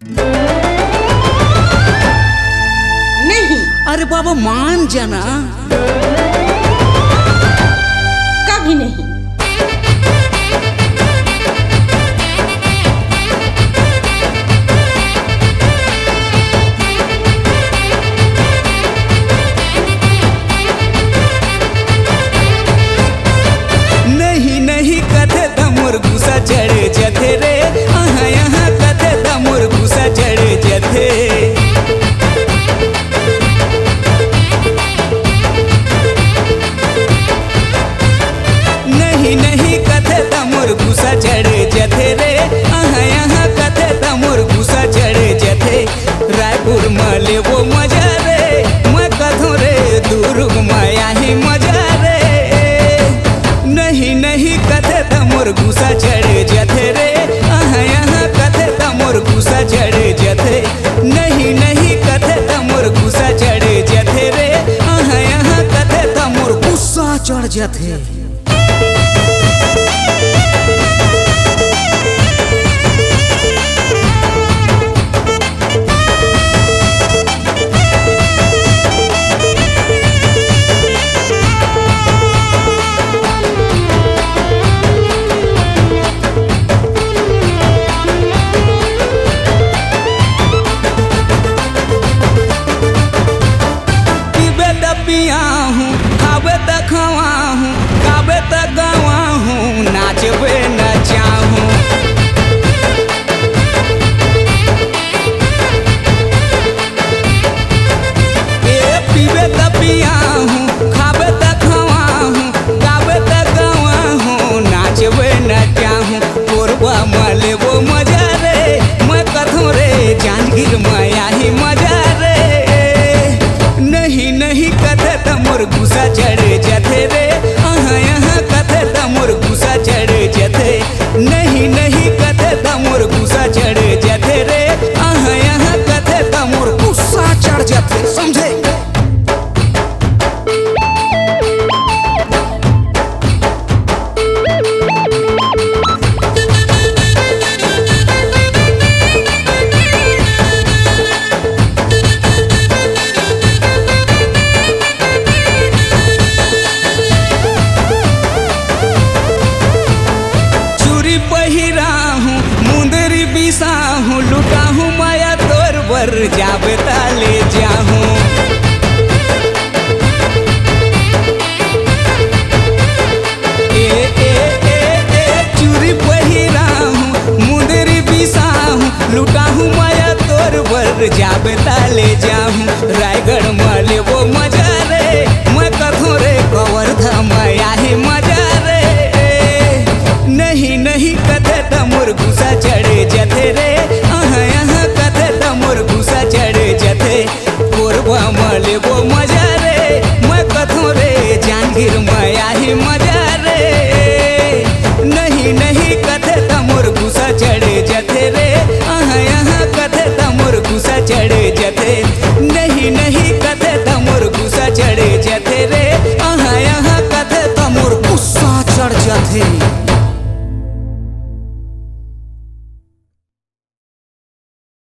नहीं। अरे बाबा मान जाना। कभी नहीं। नहीं नहीं कथे तमोर गुस्सा चढ़े जथे रे, यहाँ यहाँ कथे तमोर गुस्सा चढ़े जथे। नहीं नहीं कथे तमोर गुस्सा चढ़े जथे रे, यहाँ यहाँ कथे तमोर गुस्सा चढ़े जथे। रायपुर मले वो मजा रे, मैं कथों रे दुर्ग माया ही मजा रे। नहीं नहीं कथे तमोर गुस्सा चढ़े जथे रे, यहाँ यहाँ कथे तमोर गुस्सा चढ़े जथे। नहीं नहीं कथे तमोर गुस्सा चढ़े जथे रे, यहाँ यहाँ कथे तमोर गुस्सा चढ़ जथे। पिया हूँ, खावे त खवा हूँ, गावे त गवा हूँ, नाचबे न चाहूँ। ए पीबे त पिया हूँ, खावे त खवा हूँ, गावे त गवा हूँ, नाचबे न चाहूँ। कोरबा मले वो मजा रे, मैं कथों रे जांजगीर माया ही मजा रे। नहीं नहीं कथे तमोर गुस्सा चढ़े जथे रे, यहाँ यहाँ कथे तमोर गुस्सा चढ़े जथे। नहीं नहीं कथे तमोर गुस्सा चढ़े जथे रे, यहाँ यहाँ कथे तमोर गुस्सा चढ़ जथे। समझे? पहिरा हूँ, मुंदरी बिसा हूँ, लुटा हूँ माया तोर बर जाबे ताले जाहूँ। ए ए ए ए चूरी पहिरा हूँ, मुंदरी बिसा हूँ, लुटा हूँ माया तोर बर जाबे ताले जाहूँ। रायगढ़ माले वो मजा रे, मैं कथों रे कवर्धा माया ही मजा रे। नहीं नहीं कथे तमोर गुस्सा चढ़े जथे रे, यहाँ यहाँ कथे तमोर गुस्सा चढ़े जथे। कोरबा मले वो मजा रे, मैं कथों रे जांजगीर माया ही मजा रे। नहीं नहीं कथे तमोर गुस्सा चढ़े जथे रे, यहाँ यहाँ कथे तमोर गुस्सा चढ़े जथे। नहीं नहीं कथे तमोर गुस्सा चढ़े